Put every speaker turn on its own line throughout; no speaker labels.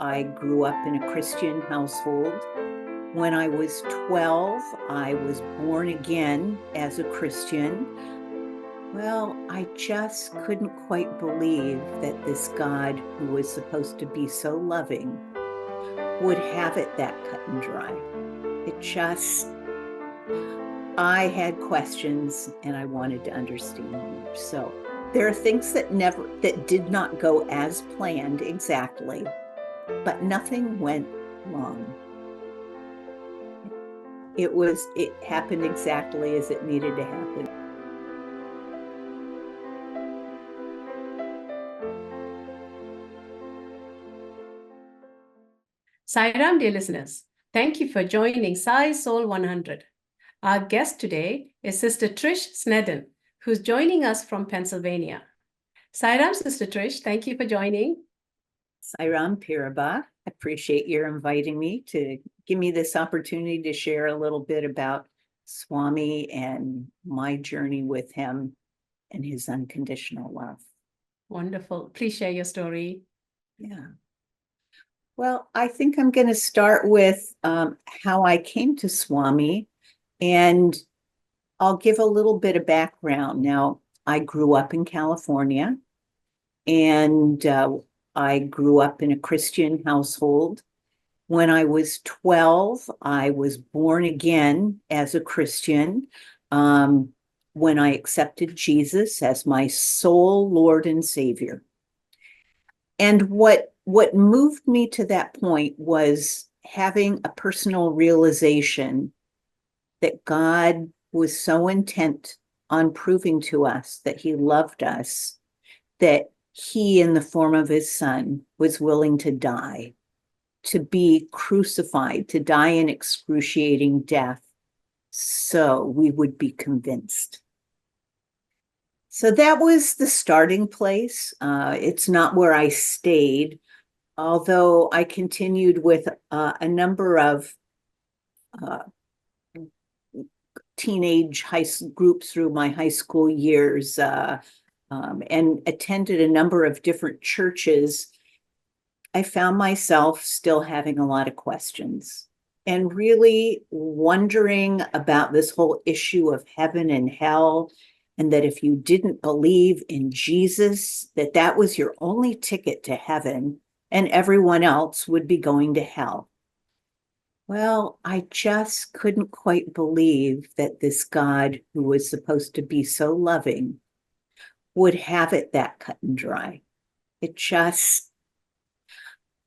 I grew up in a Christian household. When I was 12, I was born again as a Christian. Well, I just couldn't quite believe that this God, who was supposed to be so loving, would have it that cut and dry. I had questions and I wanted to understand more. So there are things that did not go as planned exactly, but nothing went wrong. It happened exactly as it needed to happen.
Sairam, dear listeners, thank you for joining Sai SOUL 100. Our guest today is Sister Trish Sneddon, who's joining us from Pennsylvania. Sairam, Sister Trish, thank you for joining.
Sairam Piraba, appreciate your inviting me to give me this opportunity to share a little bit about Swami and my journey with him and his unconditional love.
Wonderful. Please share your story.
Yeah. Well, I think I'm going to start with how I came to Swami, and I'll give a little bit of background. Now, I grew up in California, and I grew up in a Christian household. When I was 12, I was born again as a Christian when I accepted Jesus as my sole Lord and Savior. And what moved me to that point was having a personal realization that God was so intent on proving to us that he loved us, that he, in the form of his son, was willing to die, to be crucified, to die an excruciating death, so we would be convinced. So that was the starting place. It's not where I stayed, although I continued with a number of teenage groups through my high school years and attended a number of different churches. I found myself still having a lot of questions and really wondering about this whole issue of heaven and hell, and that if you didn't believe in Jesus, that was your only ticket to heaven and everyone else would be going to hell. Well, I just couldn't quite believe that this God, who was supposed to be so loving, would have it that cut and dry.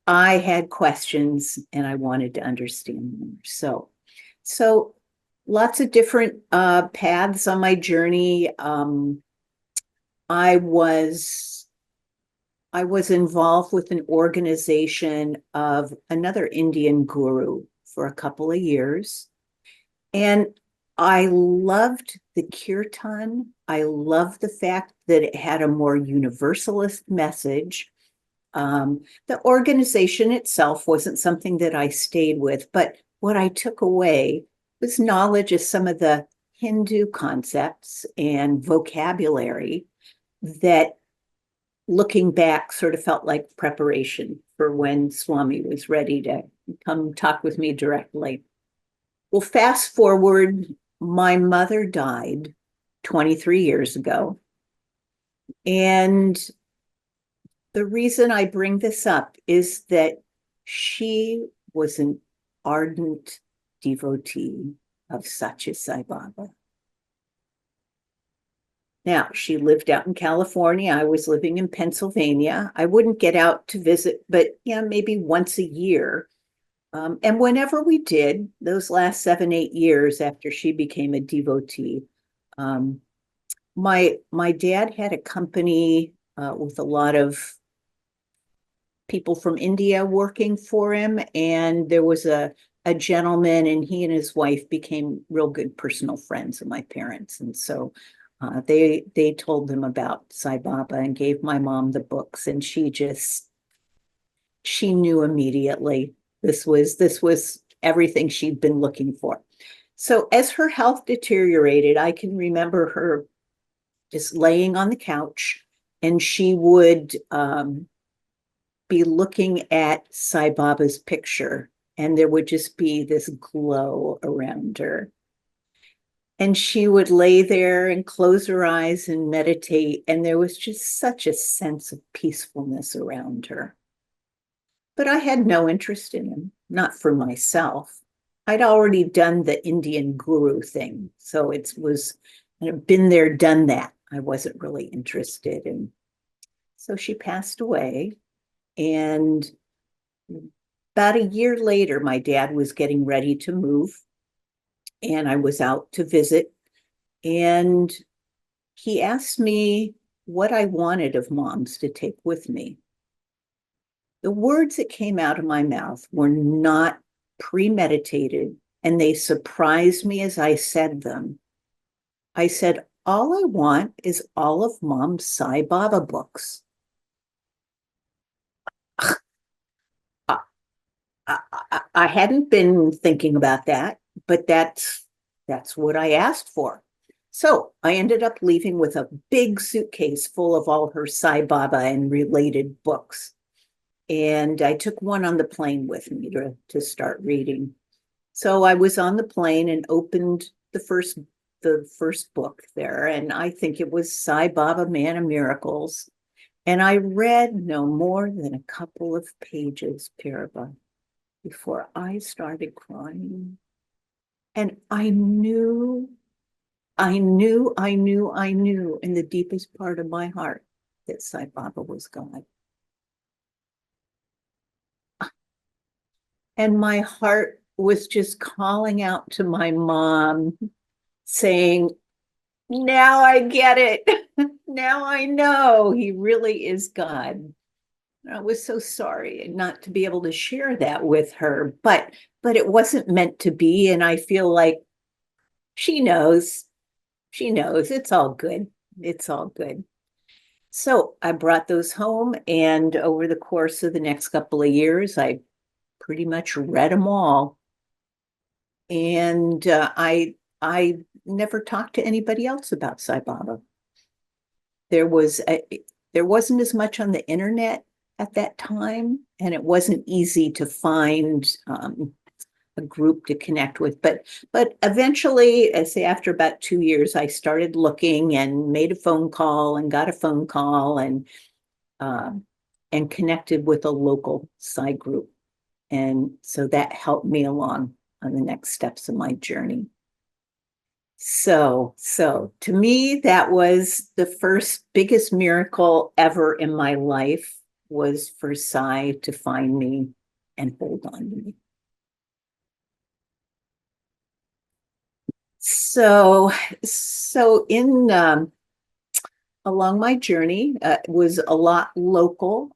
I had questions and I wanted to understand more. So lots of different paths on my journey. I was involved with an organization of another Indian guru for a couple of years. And I loved the kirtan. I loved the fact that it had a more universalist message. The organization itself wasn't something that I stayed with, but what I took away was knowledge of some of the Hindu concepts and vocabulary that, looking back, sort of felt like preparation for when Swami was ready to come talk with me directly. Well, fast forward, my mother died 23 years ago. And the reason I bring this up is that she was an ardent devotee of Sai Baba. Now, she lived out in California. I was living in Pennsylvania. I wouldn't get out to visit, but maybe once a year. And whenever we did, those last 7-8 years after she became a devotee, my dad had a company with a lot of people from India working for him, and there was a gentleman, and he and his wife became real good personal friends of my parents, and so they told them about Sai Baba and gave my mom the books, and she knew immediately this was everything she'd been looking for. So as her health deteriorated, I can remember her just laying on the couch, and she would be looking at Sai Baba's picture, and there would just be this glow around her. And she would lay there and close her eyes and meditate, and there was just such a sense of peacefulness around her. But I had no interest in him, not for myself. I'd already done the Indian guru thing, so it was been there, done that. I wasn't really interested in. So she passed away, and about a year later, my dad was getting ready to move, and I was out to visit, and he asked me what I wanted of moms to take with me. The words that came out of my mouth were not premeditated, and they surprised me as I said them. I said, all I want is all of Mom's Sai Baba books. I hadn't been thinking about that, but that's what I asked for. So I ended up leaving with a big suitcase full of all her Sai Baba and related books. And I took one on the plane with me to start reading. So I was on the plane and opened the first book there, and I think it was Sai Baba, Man of Miracles. And I read no more than a couple of pages, Piraba, before I started crying. And I knew in the deepest part of my heart that Sai Baba was God. And my heart was just calling out to my mom, saying, now I get it. Now I know he really is God. I was so sorry not to be able to share that with her, but it wasn't meant to be. And I feel like she knows. She knows. It's all good. It's all good. So I brought those home, and over the course of the next couple of years, I pretty much read them all. And I never talked to anybody else about Sai Baba. There wasn't as much on the internet at that time, and it wasn't easy to find a group to connect with. But eventually, I say after about 2 years, I started looking and made a phone call and got a phone call and connected with a local Sai group. And so that helped me along on the next steps of my journey. So to me, that was the first biggest miracle ever in my life, was for Sai to find me and hold on to me. So in along my journey, was a lot local.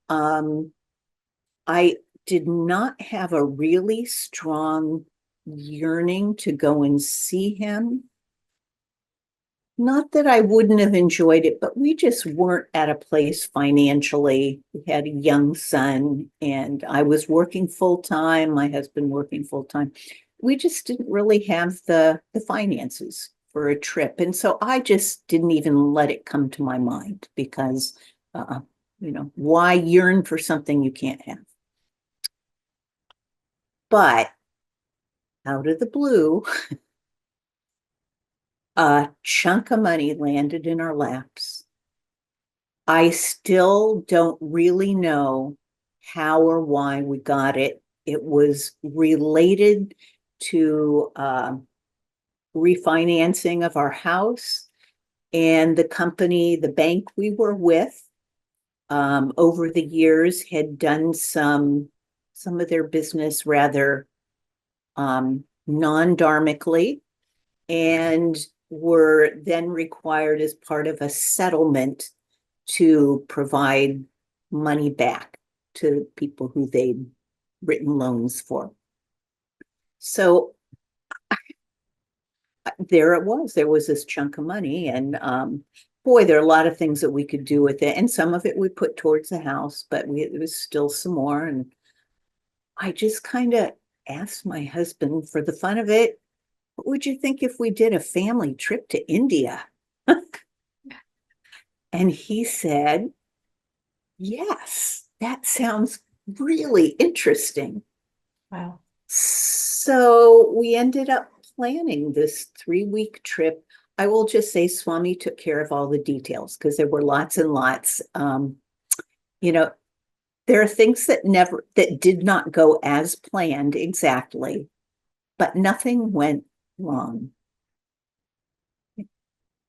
I did not have a really strong yearning to go and see him. Not that I wouldn't have enjoyed it, but we just weren't at a place financially. We had a young son, and I was working full time, my husband working full time. We just didn't really have the finances for a trip. And so I just didn't even let it come to my mind, because, why yearn for something you can't have? But out of the blue, a chunk of money landed in our laps. I still don't really know how or why we got it. It was related to refinancing of our house, and the company, the bank we were with, over the years had done some of their business rather non-dharmically, and were then required as part of a settlement to provide money back to people who they'd written loans for. So there it was. There was this chunk of money, and boy, there are a lot of things that we could do with it. And some of it we put towards the house, but there was still some more. And I just kind of asked my husband, for the fun of it, what would you think if we did a family trip to India? And he said, yes, that sounds really interesting.
Wow.
So we ended up planning this 3-week trip. I will just say Swami took care of all the details because there were lots and lots. You know, there are things that did not go as planned exactly, but nothing went wrong.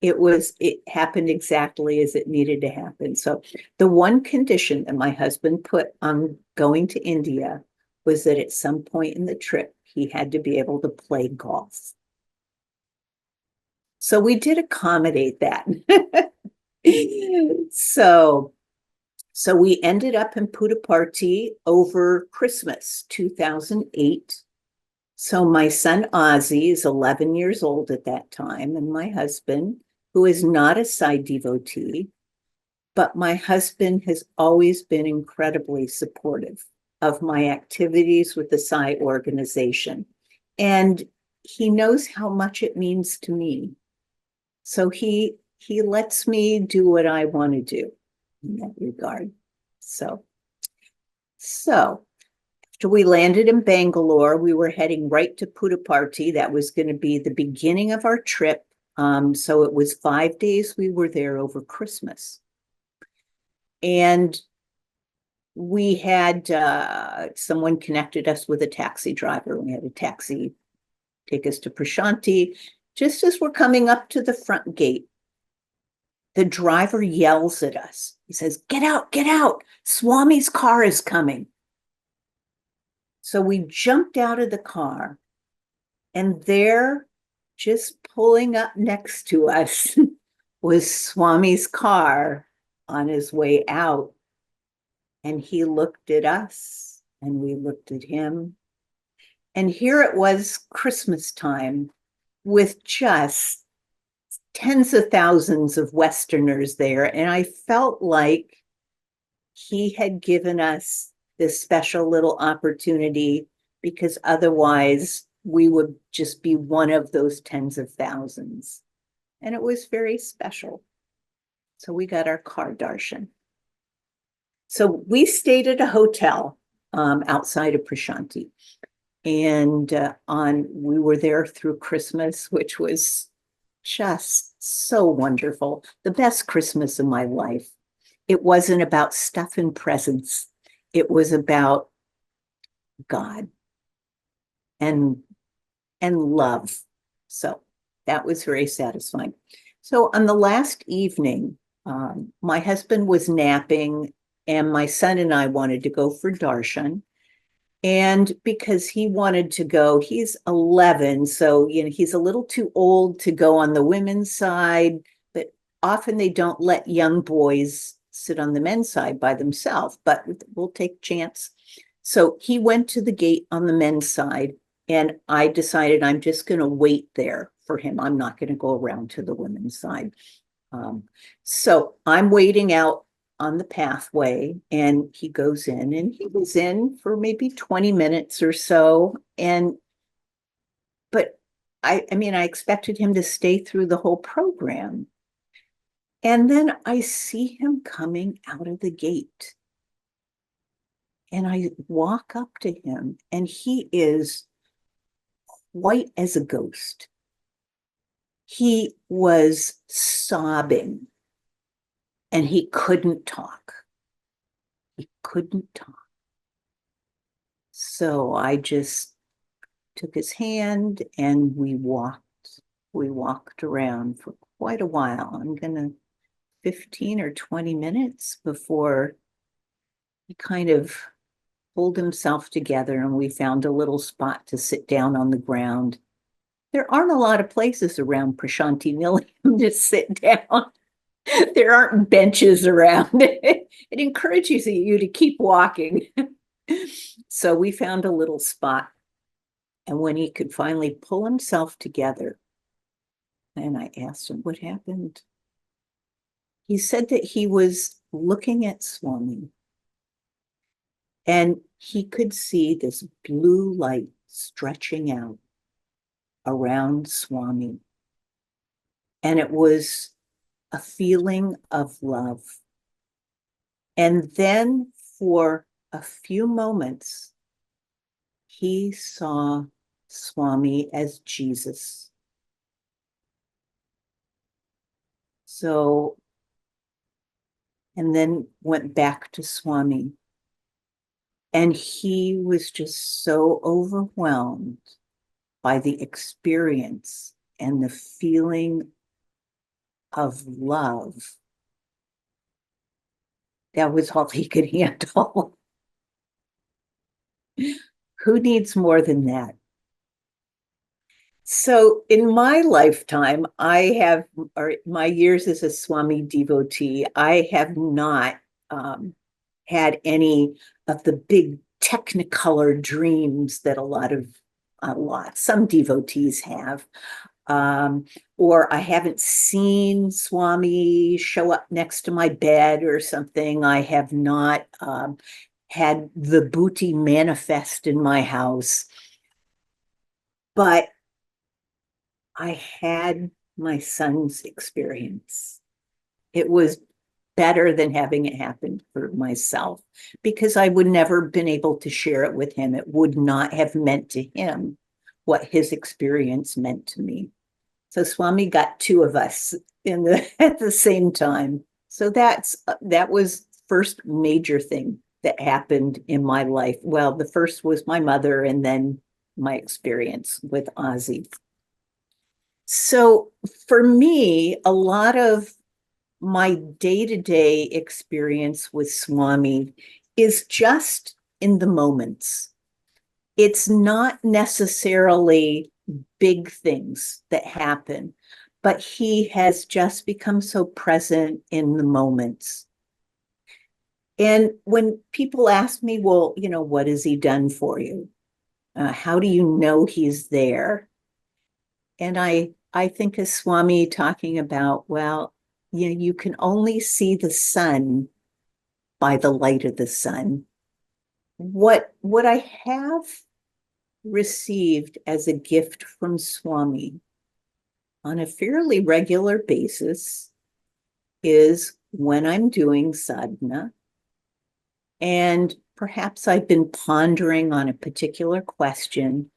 It happened exactly as it needed to happen. So the one condition that my husband put on going to India was that at some point in the trip, he had to be able to play golf. So we did accommodate that. So, so we ended up in Puttaparthi over Christmas 2008. So my son Ozzy is 11 years old at that time, and my husband, who is not a Sai devotee, but my husband has always been incredibly supportive of my activities with the Sai organization. And he knows how much it means to me. So he lets me do what I want to do in that regard. So after we landed in Bangalore, we were heading right to Puttaparthi. That was going to be the beginning of our trip. So it was 5 days we were there over Christmas. And we had someone connected us with a taxi driver. We had a taxi take us to Prashanti. Just as we're coming up to the front gate, the driver yells at us. He says, "Get out, get out. Swami's car is coming." So we jumped out of the car, and there, just pulling up next to us, was Swami's car on his way out. And he looked at us, and we looked at him. And here it was Christmas time with just tens of thousands of Westerners there. And I felt like he had given us this special little opportunity, because otherwise we would just be one of those tens of thousands. And it was very special. So we got our car darshan. So we stayed at a hotel outside of Prashanti. And we were there through Christmas, which was just so wonderful. The best Christmas of my life. It wasn't about stuff and presents. It was about God and love. So that was very satisfying. So on the last evening, my husband was napping, and my son and I wanted to go for darshan. And because he wanted to go, he's 11, so he's a little too old to go on the women's side, but often they don't let young boys sit on the men's side by themselves, but we'll take chance. So he went to the gate on the men's side, and I decided I'm just going to wait there for him. I'm not going to go around to the women's side. So I'm waiting out on the pathway, and he goes in, and he was in for maybe 20 minutes or so. But I mean, I expected him to stay through the whole program. And then I see him coming out of the gate. And I walk up to him, and he is white as a ghost. He was sobbing, and he couldn't talk. He couldn't talk. So I just took his hand, and we walked around for quite a while. I'm gonna 15 or 20 minutes before he kind of pulled himself together, and we found a little spot to sit down on the ground. There aren't a lot of places around Prashanti Nilayam to sit down. There aren't benches around. It encourages you to keep walking. So we found a little spot. And when he could finally pull himself together, and I asked him what happened, he said that he was looking at Swami, and he could see this blue light stretching out around Swami. And it was a feeling of love. And then for a few moments, he saw Swami as Jesus. So, and then went back to Swami. And he was just so overwhelmed by the experience and the feeling of love. That was all he could handle. Who needs more than that? So in my lifetime, or my years as a Swami devotee, I have not had any of the big technicolor dreams that some devotees have. Or I haven't seen Swami show up next to my bed or something. I have not had the booty manifest in my house. But I had my son's experience. It was better than having it happen for myself because I would never been able to share it with him. It would not have meant to him what his experience meant to me. So Swami got two of us at the same time. So that was first major thing that happened in my life. Well, the first was my mother and then my experience with Ozzy. So for me, a lot of my day-to-day experience with Swami is just in the moments. It's not necessarily big things that happen, but he has just become so present in the moments. And when people ask me, well, what has he done for you? How do you know he's there? And I think of Swami talking about, well, you can only see the sun by the light of the sun. What I have received as a gift from Swami on a fairly regular basis is when I'm doing sadhana, and perhaps I've been pondering on a particular question.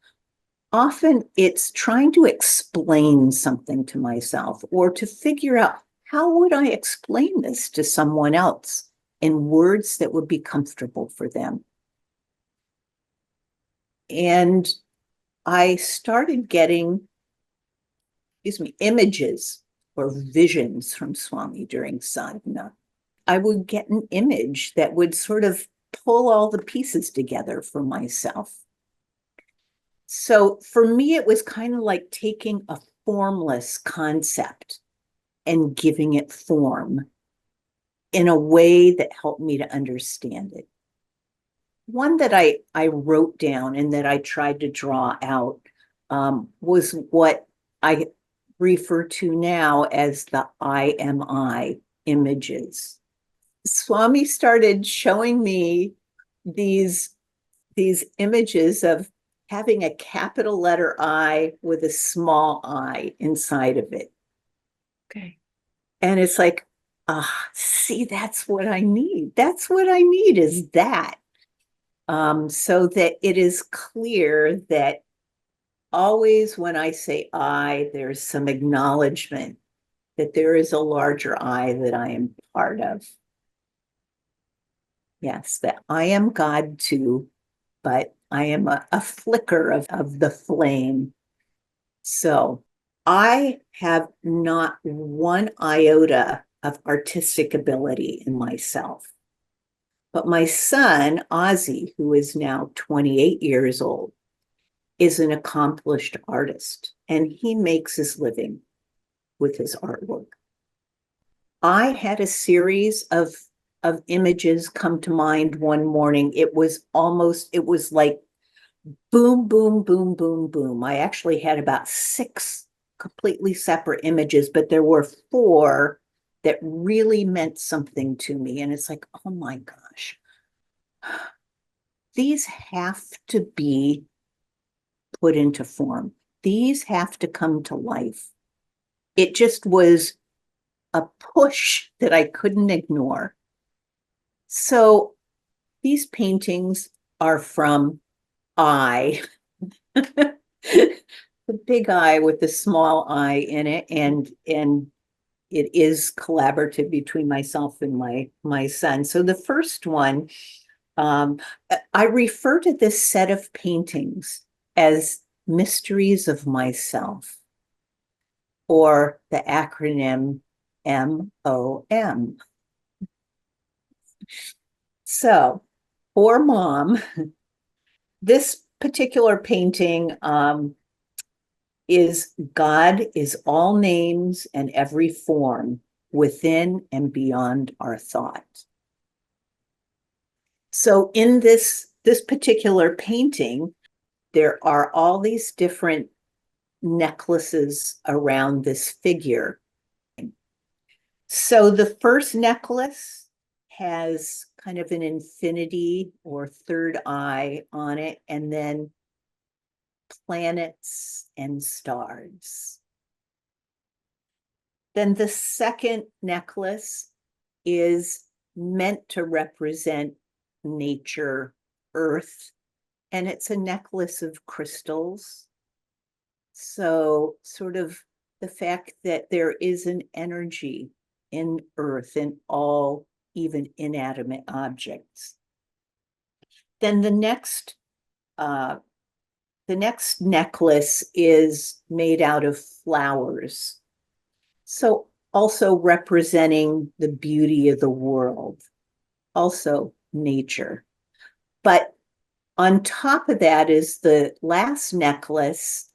Often it's trying to explain something to myself or to figure out how would I explain this to someone else in words that would be comfortable for them. And I started getting, images or visions from Swami during sadhana. I would get an image that would sort of pull all the pieces together for myself. So for me, it was kind of like taking a formless concept and giving it form in a way that helped me to understand it. One that I wrote down and that I tried to draw out was what I refer to now as the I images. Swami started showing me these images of having a capital letter I with a small I inside of it.
Okay.
And it's like, see, that's what I need. That's what I need is that. So that it is clear that always when I say I, there's some acknowledgement that there is a larger I that I am part of. Yes, that I am God too, but I am a flicker of the flame. So I have not one iota of artistic ability in myself. But my son, Ozzy, who is now 28 years old, is an accomplished artist, and he makes his living with his artwork. I had a series of images come to mind one morning. It was like boom, boom, boom, boom, boom. I actually had about 6 completely separate images, but there were 4 that really meant something to me. And it's like, oh my gosh, these have to be put into form. These have to come to life. It just was a push that I couldn't ignore. So these paintings are from I, the big I with the small I in it, and it is collaborative between myself and my son. So the first one, I refer to this set of paintings as Mysteries of Myself, or the acronym m.o.m. So for mom, this particular painting is God is all names and every form within and beyond our thought. So in this particular painting, there are all these different necklaces around this figure. So the first necklace has kind of an infinity or third eye on it, and then planets and stars. Then the second necklace is meant to represent nature, earth, and it's a necklace of crystals. So sort of the fact that there is an energy in earth and all even inanimate objects. Then the next necklace is made out of flowers. So also representing the beauty of the world, also nature. But on top of that is the last necklace,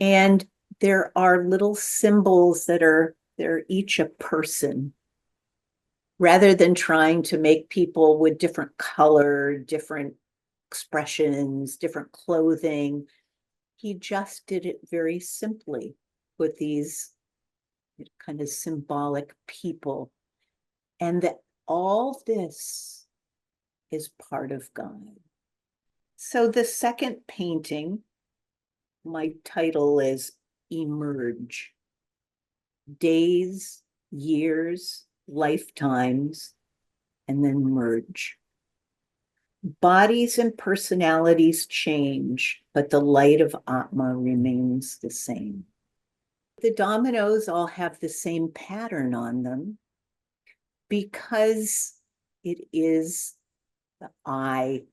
and there are little symbols they're each a person. Rather than trying to make people with different color, different expressions, different clothing, he just did it very simply with these kind of symbolic people. And that all this is part of God. So the second painting, my title is Emerge. Days, years, lifetimes, and then merge. Bodies and personalities change, but the light of Atma remains the same. The dominoes all have the same pattern on them because it is the I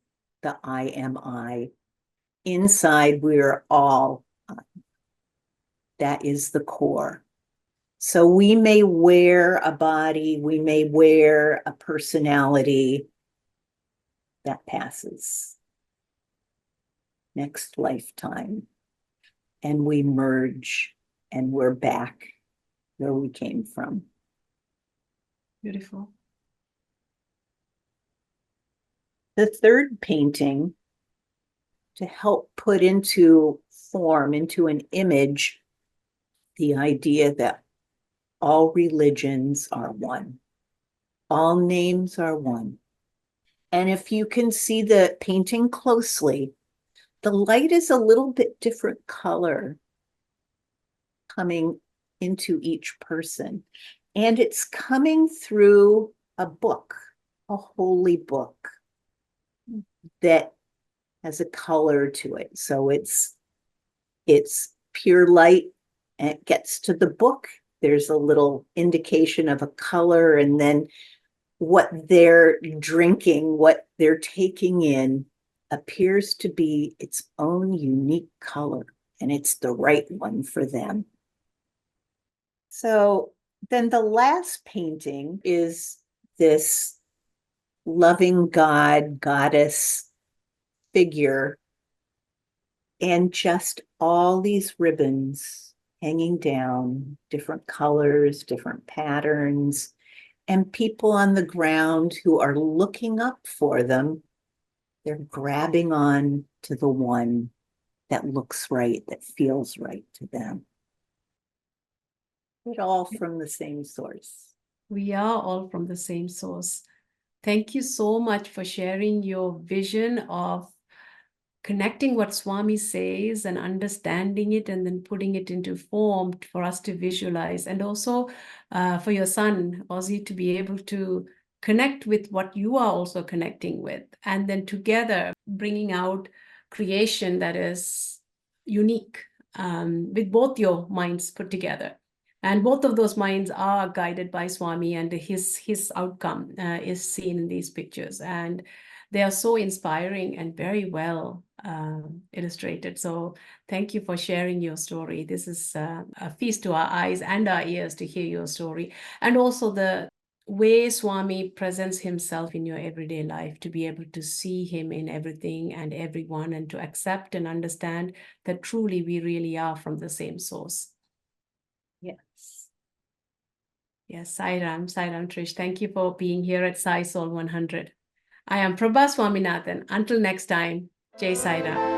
am I. Inside, we're all I. That is the core. So we may wear a body, we may wear a personality that passes. Next lifetime. And we merge and we're back where we came from.
Beautiful.
The third painting, to help put into form, into an image, the idea that all religions are one. All names are one. And if you can see the painting closely, the light is a little bit different color coming into each person. And it's coming through a book, a holy book that has a color to it. So it's pure light, and it gets to the book. There's a little indication of a color, and then what they're drinking, what they're taking in, appears to be its own unique color, and it's the right one for them. So then the last painting is this loving God, goddess figure, and just all these ribbons hanging down, different colors, different patterns, and people on the ground who are looking up for them. They're grabbing on to the one that looks right, that feels right to them. It all from the same source.
We are all from the same source. Thank you so much for sharing your vision of connecting what Swami says and understanding it, and then putting it into form for us to visualize, and also for your son, Ozzy, to be able to connect with what you are also connecting with, and then together bringing out creation that is unique, with both your minds put together. And both of those minds are guided by Swami, and his outcome is seen in these pictures. And they are so inspiring and very well illustrated. So thank you for sharing your story. This is a feast to our eyes and our ears to hear your story. And also the way Swami presents himself in your everyday life, to be able to see him in everything and everyone, and to accept and understand that truly we really are from the same source.
Yes.
Yes, Sairam, Trish. Thank you for being here at Sai Soul 100. I am Prabha Swaminathan. Until next time, Jai Sairam.